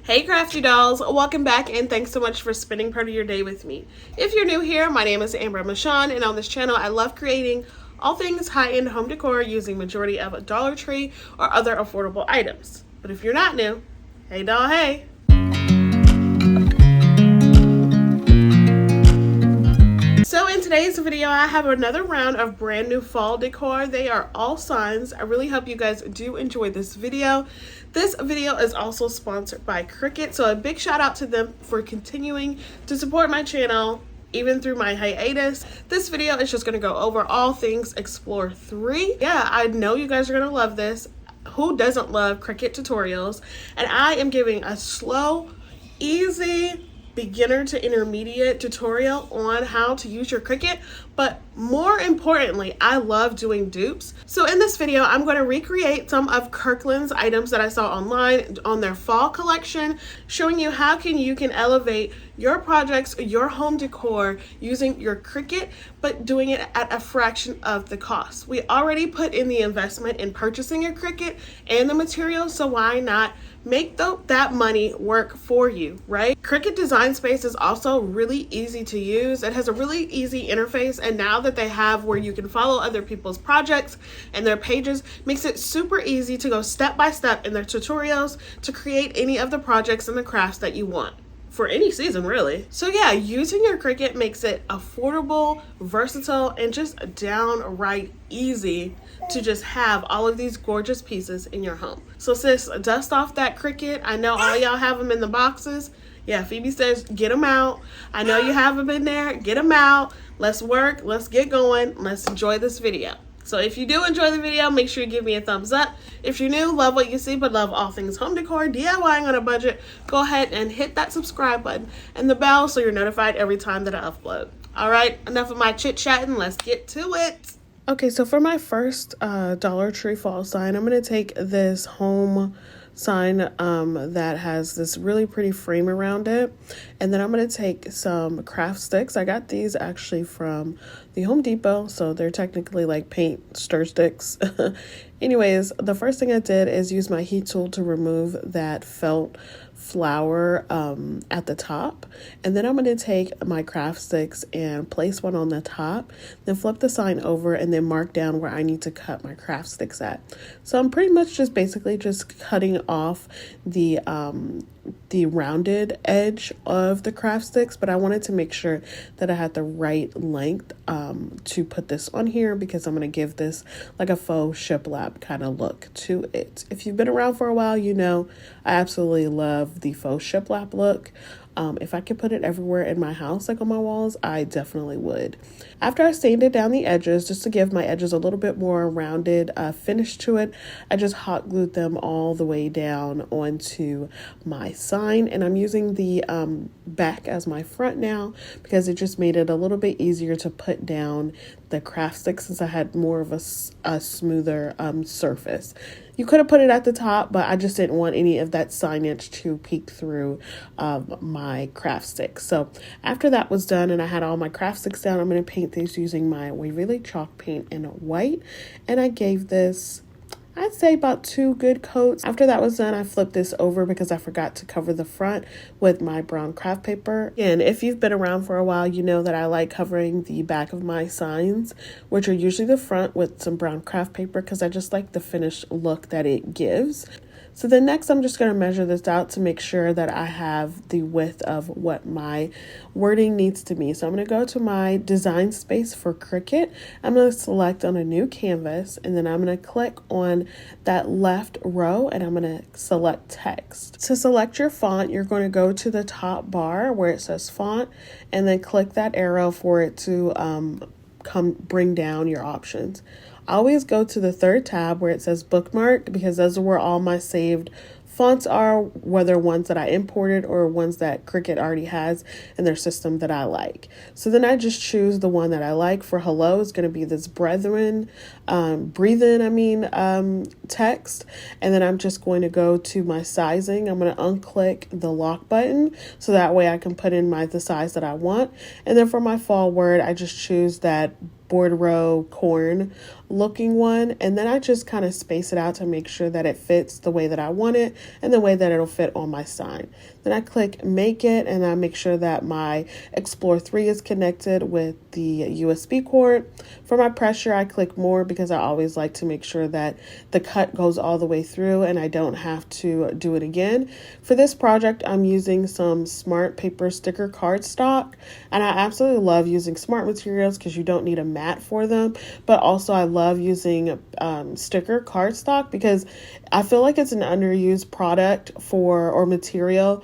Hey Crafty Dolls, welcome back and thanks so much for spending part of your day with me. If you're new here, my name is Michawn, and on this channel I love creating all things high-end home decor using majority of Dollar Tree or other affordable items. But if you're not new, hey doll, hey! So in today's video, I have another round of brand new fall decor. They are all signs. I really hope you guys do enjoy this video. This video is also sponsored by Cricut, so a big shout out to them for continuing to support my channel even through my hiatus. This video is just going to go over all things Explore 3. Yeah, I know you guys are going to love this. Who doesn't love Cricut tutorials? And I am giving a slow, easy, beginner to intermediate tutorial on how to use your Cricut, but more importantly, I love doing dupes. So in this video, I'm going to recreate some of Kirkland's items that I saw online on their fall collection, showing you how you can elevate your projects, your home decor using your Cricut, but doing it at a fraction of the cost. We already put in the investment in purchasing your Cricut and the materials, so why not make that money work for you, right? Cricut Design Space is also really easy to use. It has a really easy interface, and now that they have where you can follow other people's projects and their pages, makes it super easy to go step by step in their tutorials to create any of the projects and the crafts that you want for any season, really. So yeah, using your Cricut makes it affordable, versatile, and just downright easy to just have all of these gorgeous pieces in your home. So sis, dust off that Cricut. I know all y'all have them in the boxes. Yeah, Phoebe says get them out. I know you have them in there. Get them out. Let's work. Let's get going. Let's enjoy this video. So if you do enjoy the video, make sure you give me a thumbs up. If you're new, love what you see, but love all things home decor, DIYing on a budget, go ahead and hit that subscribe button and the bell so you're notified every time that I upload. All right, enough of my chit-chatting. Let's get to it. Okay, so for my first Dollar Tree fall sign, I'm going to take this home sign that has this really pretty frame around it, and then I'm going to take some craft sticks. I got these actually from the Home Depot, so they're technically like paint stir sticks. Anyways, the first thing I did is use my heat tool to remove that felt flower at the top, and then I'm going to take my craft sticks and place one on the top, then flip the sign over and then mark down where I need to cut my craft sticks at. So I'm pretty much just basically just cutting off the rounded edge of the craft sticks, but I wanted to make sure that I had the right length to put this on here, because I'm going to give this like a faux shiplap kind of look to it. If you've been around for a while, you know I absolutely love the faux shiplap look. If I could put it everywhere in my house, like on my walls, I definitely would. After I sanded down the edges, just to give my edges a little bit more rounded finish to it, I just hot glued them all the way down onto my sign. And I'm using the back as my front now, because it just made it a little bit easier to put down the craft stick, since I had more of a smoother surface. You could have put it at the top, but I just didn't want any of that signage to peek through my craft sticks. So after that was done and I had all my craft sticks down, I'm going to paint these using my Waverly chalk paint in white. And I gave this, I'd say, about 2 good coats. After that was done, I flipped this over because I forgot to cover the front with my brown craft paper. And if you've been around for a while, you know that I like covering the back of my signs, which are usually the front, with some brown craft paper, because I just like the finished look that it gives. So then next, I'm just going to measure this out to make sure that I have the width of what my wording needs to be. So I'm going to go to my design space for Cricut. I'm going to select on a new canvas, and then I'm going to click on that left row, and I'm going to select text. To select your font, you're going to go to the top bar where it says font, and then click that arrow for it to bring down your options. I always go to the third tab where it says bookmark, because those are where all my saved fonts are, whether ones that I imported or ones that Cricut already has in their system that I like. So then I just choose the one that I like. For hello, it's going to be this breathe in text. And then I'm just going to go to my sizing. I'm going to unclick the lock button, so that way I can put in the size that I want. And then for my fall word, I just choose that bordereau corn looking one, and then I just kind of space it out to make sure that it fits the way that I want it and the way that it'll fit on my sign. Then I click make it, and I make sure that my Explore 3 is connected with the USB cord. For my pressure, I click more because I always like to make sure that the cut goes all the way through and I don't have to do it again. For this project, I'm using some Smart Paper Sticker cardstock, and I absolutely love using smart materials because you don't need a mat for them, but also I love using sticker cardstock because I feel like it's an underused product or material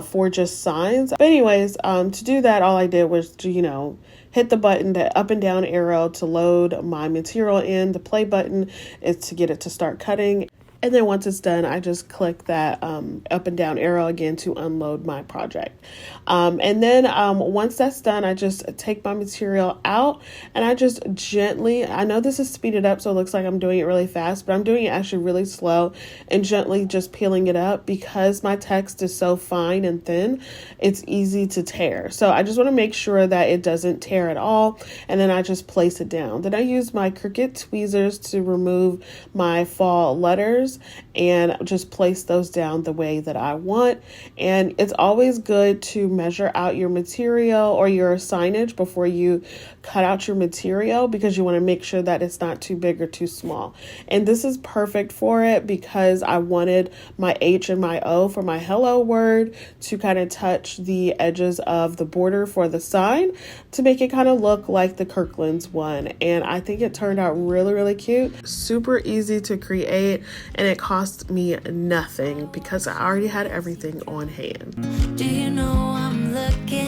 for just signs. But anyways, to do that, all I did was to, hit the button, the up and down arrow to load my material in. The play button is to get it to start cutting. And then once it's done, I just click that up and down arrow again to unload my project. And then once that's done, I just take my material out and I just gently, I know this is speeded up, so it looks like I'm doing it really fast, but I'm doing it actually really slow and gently just peeling it up because my text is so fine and thin, it's easy to tear. So I just want to make sure that it doesn't tear at all. And then I just place it down. Then I use my Cricut tweezers to remove my fall letters and just place those down the way that I want. And it's always good to measure out your material or your signage before you cut out your material because you want to make sure that it's not too big or too small. And this is perfect for it because I wanted my H and my O for my hello word to kind of touch the edges of the border for the sign to make it kind of look like the Kirkland's one. And I think it turned out really, really cute. Super easy to create, and it cost me nothing because I already had everything on hand. Do you know I'm looking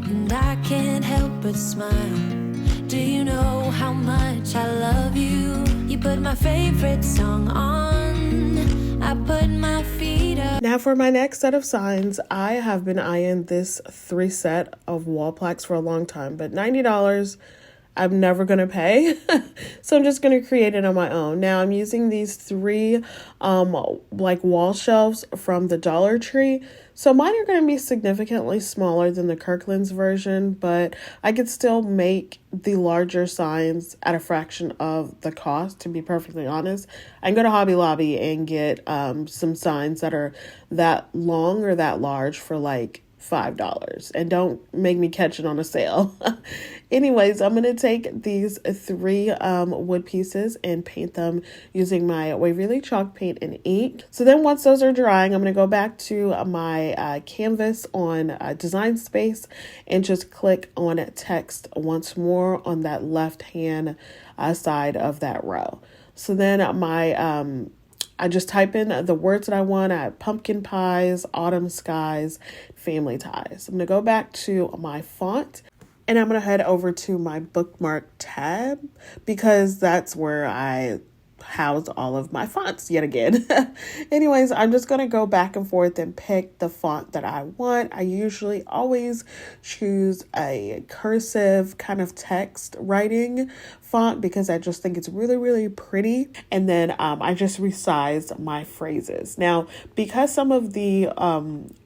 and I can't help but smile? Do you know how much I love you? You put my favorite song on, I put my feet up. Now for my next set of signs, I have been eyeing this 3 set of wall plaques for a long time, but $90 I'm never going to pay. So I'm just going to create it on my own. Now I'm using these 3 like wall shelves from the Dollar Tree. So mine are going to be significantly smaller than the Kirkland's version, but I could still make the larger signs at a fraction of the cost, to be perfectly honest. I can go to Hobby Lobby and get some signs that are that long or that large for like $5, and don't make me catch it on a sale. Anyways, I'm going to take these 3 wood pieces and paint them using my Waverly chalk paint and ink. So then once those are drying, I'm going to go back to my canvas on Design Space and just click on text once more on that left hand side of that row. So then I just type in the words that I want. I have pumpkin pies, autumn skies, family ties. I'm going to go back to my font and I'm going to head over to my bookmark tab because that's where I house all of my fonts yet again. Anyways, I'm just going to go back and forth and pick the font that I want. I usually always choose a cursive kind of text writing font because I just think it's really, really pretty. And then I just resize my phrases. Now, because some of the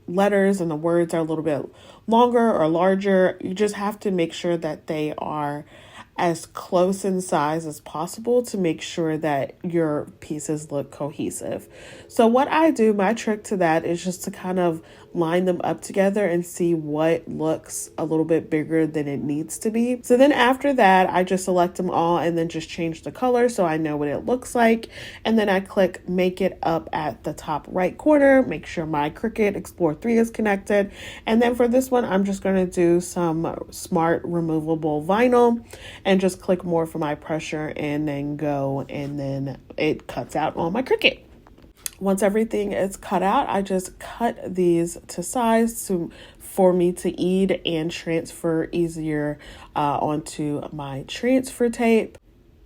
letters and the words are a little bit longer or larger, you just have to make sure that they are as close in size as possible to make sure that your pieces look cohesive. So what I do, my trick to that is just to kind of line them up together and see what looks a little bit bigger than it needs to be. So then after that, I just select them all and then just change the color so I know what it looks like. And then I click make it up at the top right corner, make sure my Cricut Explore 3 is connected. And then for this one, I'm just going to do some smart removable vinyl and just click more for my pressure and then go, and then it cuts out on my Cricut. Once everything is cut out, I just cut these to size for me to eat and transfer easier onto my transfer tape.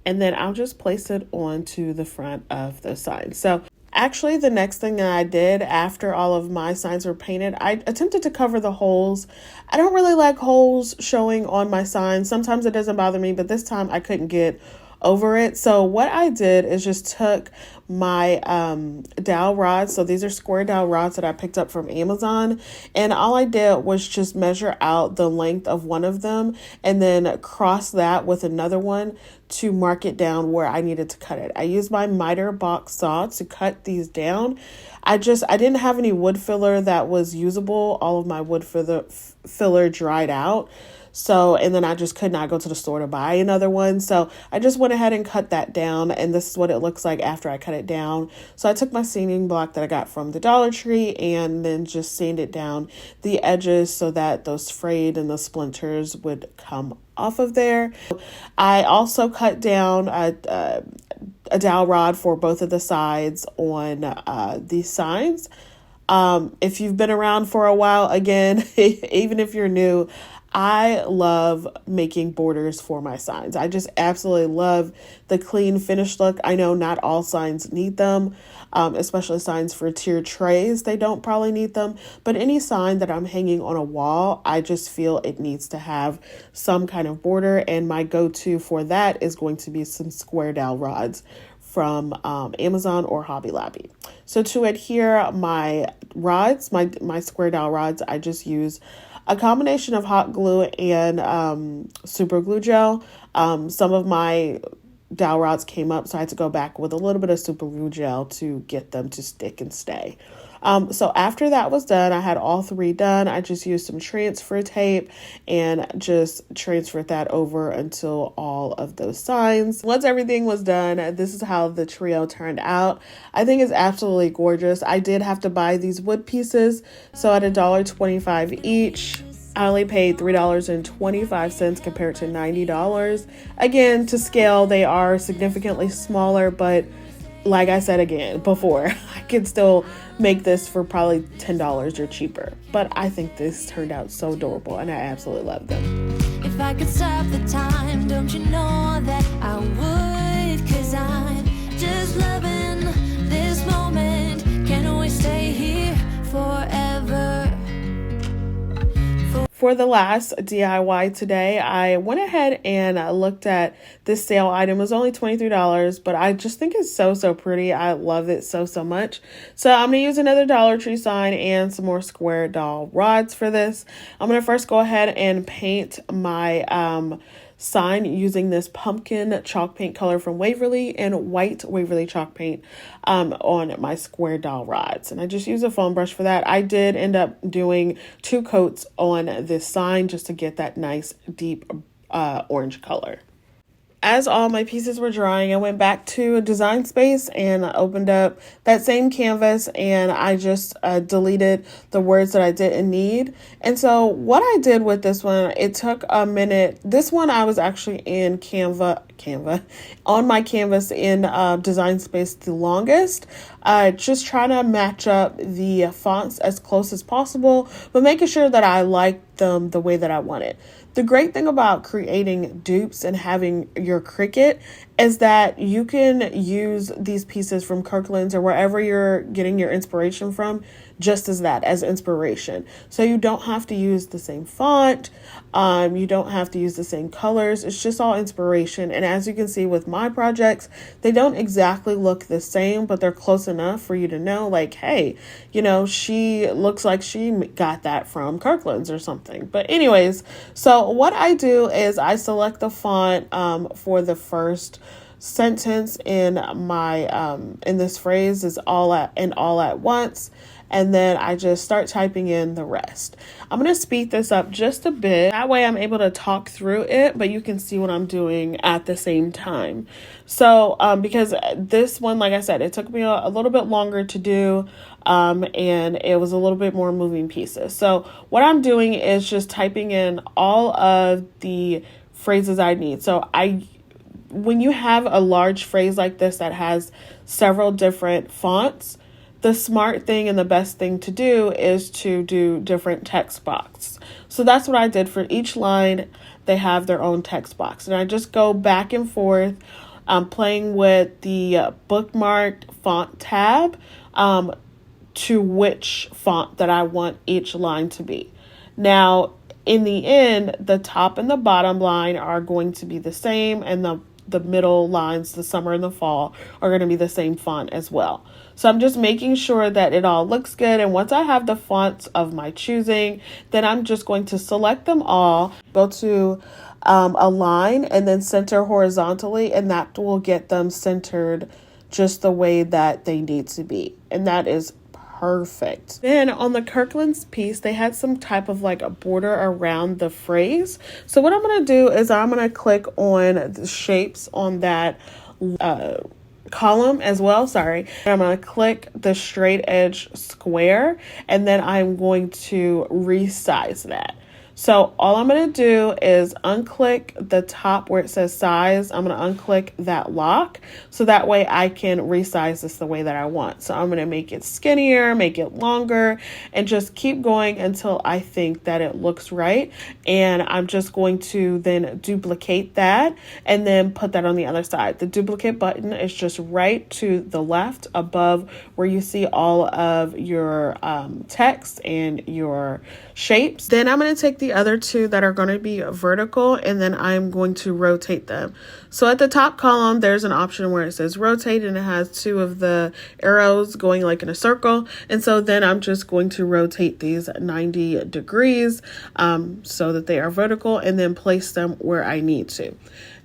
And then I'll just place it onto the front of the sign. So actually, the next thing that I did after all of my signs were painted, I attempted to cover the holes. I don't really like holes showing on my signs. Sometimes it doesn't bother me, but this time I couldn't get over it. So what I did is just took my dowel rods. So these are square dowel rods that I picked up from Amazon. And all I did was just measure out the length of one of them and then cross that with another one to mark it down where I needed to cut it. I used my miter box saw to cut these down. I didn't have any wood filler that was usable. All of my wood filler dried out. So, and then I just could not go to the store to buy another one. So I just went ahead and cut that down. And this is what it looks like after I cut it down. So I took my sanding block that I got from the Dollar Tree and then just sanded down the edges so that those frayed and the splinters would come off of there. I also cut down a dowel rod for both of the sides on these signs. If you've been around for a while, again, even if you're new, I love making borders for my signs. I just absolutely love the clean finished look. I know not all signs need them, especially signs for tiered trays. They don't probably need them, but any sign that I'm hanging on a wall, I just feel it needs to have some kind of border. And my go-to for that is going to be some square dowel rods from Amazon or Hobby Lobby. So to adhere my rods, my square dowel rods, I just use a combination of hot glue and super glue gel. Some of my dowel rods came up, so I had to go back with a little bit of super glue gel to get them to stick and stay. So after that was done, I had all three done. I just used some transfer tape and just transferred that over until all of those signs. Once everything was done, this is how the trio turned out. I think it's absolutely gorgeous. I did have to buy these wood pieces, so at $1.25 each. I only paid $3.25 compared to $90. Again, to scale, they are significantly smaller, but like I said again before, I could still make this for probably $10 or cheaper. But I think this turned out so adorable and I absolutely love them. If I could stop the time, don't you know that I would? 'Cause I'm just loving this moment. Can't we stay here forever? For the last DIY today, I went ahead and looked at this sale item. It was only $23, but I just think it's so pretty. I love it so much. So I'm going to use another Dollar Tree sign and some more square dowel rods for this. I'm going to first go ahead and paint my sign using this pumpkin chalk paint color from Waverly and white Waverly chalk paint on my square dowel rods. And I just use a foam brush for that. I did end up doing 2 coats on this sign just to get that nice deep orange color. As all my pieces were drying, I went back to Design Space and opened up that same canvas and I just deleted the words that I didn't need. And so what I did with this one, it took a minute. This one I was actually in Canva on my canvas in Design Space the longest, just trying to match up the fonts as close as possible, but making sure that I liked them the way that I wanted. The great thing about creating dupes and having your Cricut is that you can use these pieces from Kirkland's or wherever you're getting your inspiration from just as inspiration. So you don't have to use the same font. You don't have to use the same colors. It's just all inspiration. And as you can see with my projects, they don't exactly look the same, but they're close enough for you to know, like, hey, you know, she looks like she got that from Kirkland's or something. But anyways, so what I do is I select the font for the first sentence in my in this phrase is all at once, and then I just start typing in the rest. I'm going to speed this up just a bit. That way I'm able to talk through it, but you can see what I'm doing at the same time. So because this one, like I said, it took me a little bit longer to do, and it was a little bit more moving pieces. So what I'm doing is just typing in all of the phrases I need. So when you have a large phrase like this that has several different fonts, the smart thing and the best thing to do is to do different text box. So that's what I did for each line. They have their own text box, and I just go back and forth, playing with the bookmarked font tab to which font that I want each line to be. Now, in the end, the top and the bottom line are going to be the same, and the the middle lines, the summer and the fall, are going to be the same font as well. So I'm just making sure that it all looks good. And once I have the fonts of my choosing, then I'm just going to select them all, go to align, and then center horizontally, and that will get them centered just the way that they need to be. And that is perfect. Then on the Kirkland's piece, they had some type of like a border around the phrase. So what I'm going to do is I'm going to click on the shapes on that column as well. Sorry. I'm going to click the straight edge square, and then I'm going to resize that. So all I'm going to do is unclick the top where it says size. I'm going to unclick that lock so that way I can resize this the way that I want. So I'm going to make it skinnier, make it longer, and just keep going until I think that it looks right. And I'm just going to then duplicate that and then put that on the other side. The duplicate button is just right to the left above where you see all of your text and your shapes. Then I'm going to take the other two that are going to be vertical, and then I'm going to rotate them. So at the top column, there's an option where it says rotate, and it has two of the arrows going like in a circle. And so then I'm just going to rotate these 90 degrees so that they are vertical, and then place them where I need to.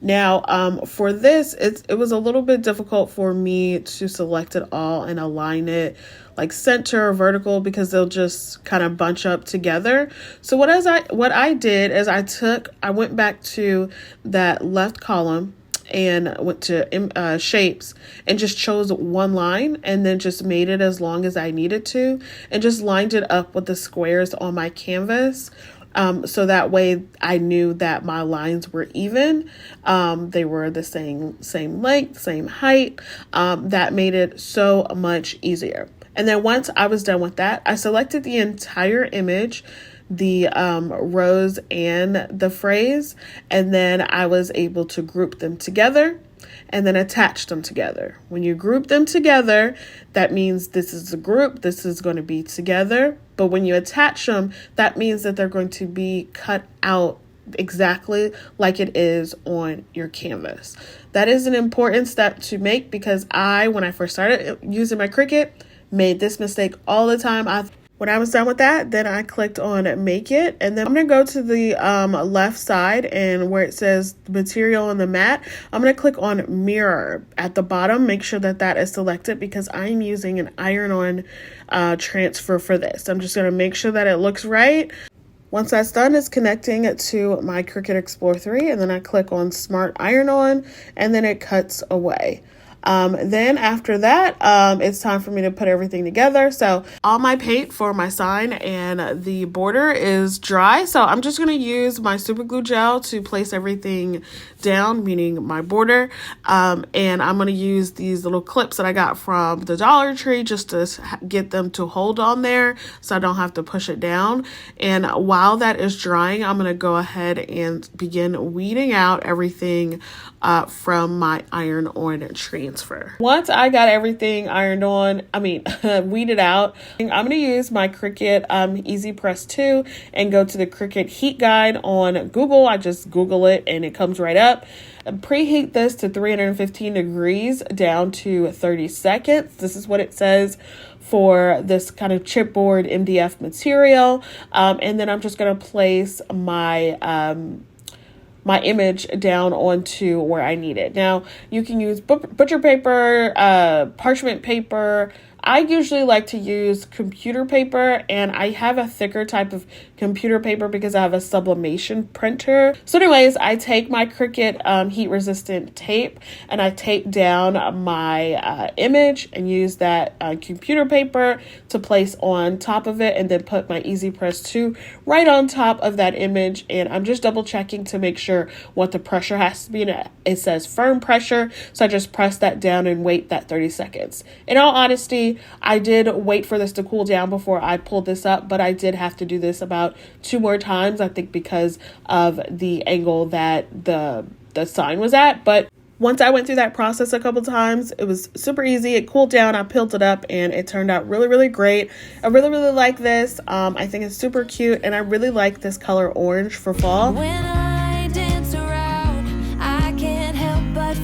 Now, for this, it was a little bit difficult for me to select it all and align it like center or vertical because they'll just kind of bunch up together. So what I did is I went back to that left column and went to shapes and just chose one line and then just made it as long as I needed to and just lined it up with the squares on my canvas. So that way I knew that my lines were even. They were the same length, same height. That made it so much easier. And then once I was done with that, I selected the entire image, the rows and the phrase, and then I was able to group them together and then attach them together. When you group them together, that means this is a group, this is going to be together. But when you attach them, that means that they're going to be cut out exactly like it is on your canvas. That is an important step to make because when I first started using my Cricut, made this mistake all the time. When I was done with that, then I clicked on Make It, and then I'm going to go to the left side, and where it says material and the mat, I'm going to click on mirror at the bottom. Make sure that that is selected because I'm using an iron-on transfer for this. I'm just going to make sure that it looks right. Once that's done, it's connecting to my Cricut Explore 3, and then I click on Smart Iron-On, and then it cuts away. Then after that, it's time for me to put everything together. So all my paint for my sign and the border is dry. So I'm just going to use my super glue gel to place everything down, meaning my border. And I'm going to use these little clips that I got from the Dollar Tree just to get them to hold on there so I don't have to push it down. And while that is drying, I'm going to go ahead and begin weeding out everything from my iron-on transfer. Once I got everything weeded out, I'm going to use my Cricut Easy Press 2 and go to the Cricut Heat Guide on Google. I just Google it and it comes right up. Preheat this to 315 degrees down to 30 seconds. This is what it says for this kind of chipboard MDF material. And then I'm just going to place my image down onto where I need it. Now, you can use butcher paper, parchment paper. I usually like to use computer paper, and I have a thicker type of computer paper because I have a sublimation printer. So anyways, I take my Cricut heat resistant tape and I tape down my image and use that computer paper to place on top of it, and then put my Easy Press 2 right on top of that image. And I'm just double checking to make sure what the pressure has to be. It says firm pressure, so I just press that down and wait that 30 seconds. In all honesty, I did wait for this to cool down before I pulled this up, but I did have to do this about 2 more times, I think because of the angle that the sign was at. But once I went through that process a couple times, it was super easy. It cooled down, I peeled it up, and it turned out really, really great. I really, really like this. I think it's super cute, and I really like this color orange for fall. When I dance around, I can't help but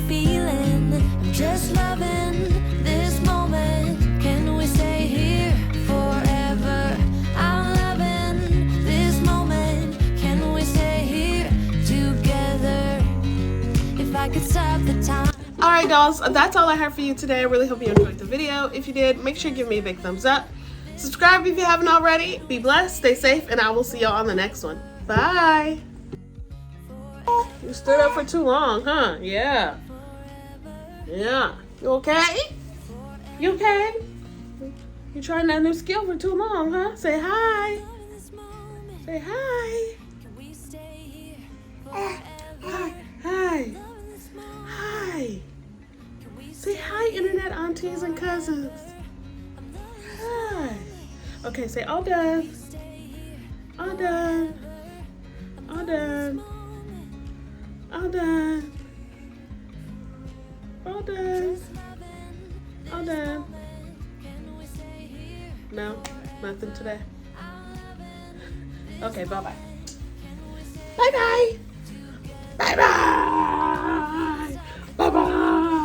dolls, that's all I have for you today. I really hope you enjoyed the video. If you did, make sure you give me a big thumbs up. Subscribe if you haven't already. Be blessed, stay safe, and I will see y'all on the next one. Bye. You stood up for too long, huh? Yeah. Yeah. You okay? You okay? You trying that new skill for too long, huh? Say hi. Say hi. Hi. Hi. Hi. Say hi, internet aunties and cousins. Hi. Okay, say all done. All done. All done. All done. All done. All done. No, nothing today. Okay, bye-bye. Bye-bye. Bye-bye. Bye-bye.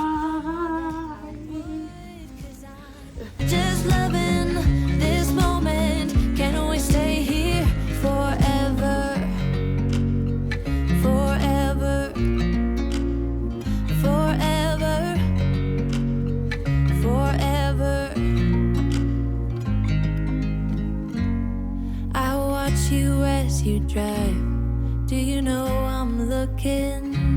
Just loving this moment. Can we stay here forever? Forever. Forever. Forever. I watch you as you drive. Do you know I'm looking?